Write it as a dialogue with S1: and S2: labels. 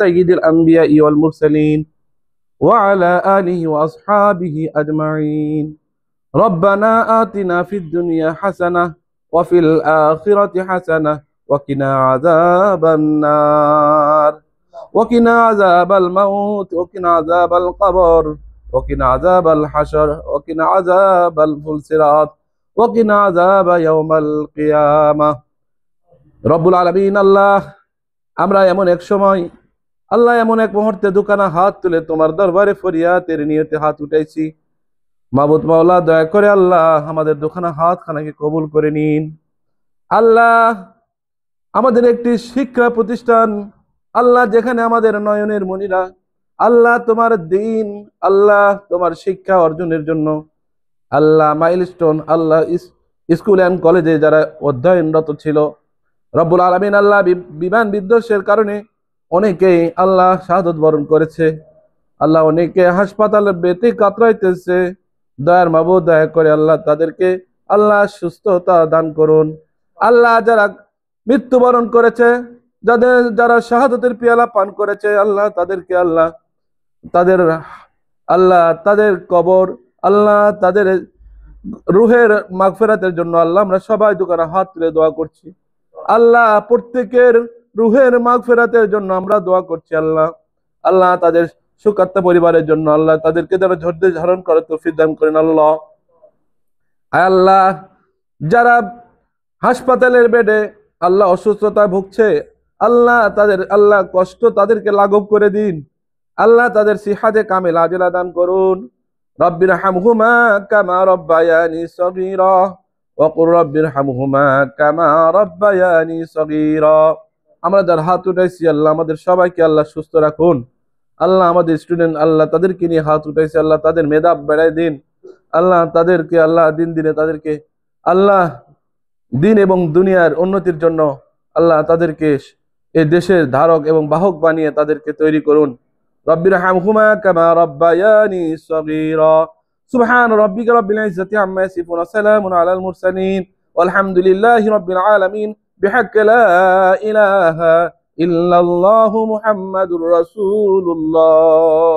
S1: سيد الأنبياء والمرسلين وعلى آله وأصحابه أجمعين. ربنا آتنا في الدنيا حسنة وفي الآخرة حسنة وقنا عذاب النار وقنا عذاب الموت وقنا عذاب القبر وقنا عذاب الحشر وقنا عذاب الفلسرات وقنا عذاب يوم القيامة. রব্বুল আলামিন আল্লাহ, আমরা এমন এক সময় আল্লাহ এমন এক মুহূর্তে দুখানা হাত তুলে তোমার দরবারে ফরিয়াদের নিয়তে হাত উঠাইছি। মাবুদ মাওলা, দয়া করে আল্লাহ আমাদের দুখানা হাত খানাকে কবুল করে নিন। আল্লাহ, আমাদের একটি শিক্ষা প্রতিষ্ঠান আল্লাহ, যেখানে আমাদের নয়নের মনিরা আল্লাহ তোমার দিন আল্লাহ তোমার শিক্ষা অর্জনের জন্য আল্লাহ মাইলস্টোন আল্লাহ স্কুল অ্যান্ড কলেজে যারা অধ্যয়নরত ছিল, রব্বুল আলামিন আল্লাহ বিমান বিধ্বংসের কারণে অনেকেই আল্লাহ শাহাদত বরণ করেছে। আল্লাহ অনেকে হাসপাতালে বেতে কাতরাইতেছে। দয়ার মাবুদ, দয়া করে আল্লাহ তাদেরকে আল্লাহ সুস্থতা দান করুন। আল্লাহ যারা মৃত্যুবরণ করেছে, যারা শাহাদতের পিয়ালা পান করেছে, আল্লাহ তাদেরকে আল্লাহ তাদের কবর আল্লাহ তাদের রুহের মাগফিরাতের জন্য আল্লাহ আমরা সবাই দুখানা হাত তুলে দোয়া করছি। আল্লাহ প্রত্যেকের রুহের মাগফিরাতের জন্য আমরা দোয়া করছি। আল্লাহ তাদের সুখাত্মা পরিবারের জন্য আল্লাহ তাদেরকে যারা ধৈর্য ধারণ করে তৌফিক দান করেন। আল্লাহ যারা হাসপাতালের বেডে আল্লাহ অসুস্থতা ভুগছে, আল্লাহ তাদের আল্লাহ কষ্ট তাদেরকে লাঘব করে দিন। আল্লাহ তাদের সিহাতে কামিল আজলা দান করুন। রব্বির হামহুমা কামা রব্বায়ানি সগীরা ওয়া কুর রব্বির হামহুমা কামা রব্বায়ানি সগীরা। আমরা যার হাত উঠাইছি আল্লাহ আমাদের সবাইকে আল্লাহ সুস্থ রাখুন। আল্লাহ আমাদের স্টুডেন্ট আল্লাহ তাদেরকে নিয়ে হাত উঠাইছে, আল্লাহ তাদের মেধা বেড়াই দিন। আল্লাহ তাদেরকে আল্লাহ দিনে তাদেরকে আল্লাহ দিন এবং দুনিয়ার উন্নতির জন্য আল্লাহ তাদেরকে এই দেশের ধারক এবং বাহক বানিয়ে তাদেরকে তৈরি করুন। রব্বির হামহুমা কামা রব্বায়ানি সগীরা। সুবহান রাব্বিকা রাব্বিল ইজ্জাতি আম্মা ইয়াসিফুন ওয়া সালামুন আলাল মুরসালিন ওয়ালহামদুলিল্লাহি রাব্বিল আলামিন বিহাক্কি লা ইলাহা ইল্লাল্লাহু মুহাম্মাদুর রাসূলুল্লাহ।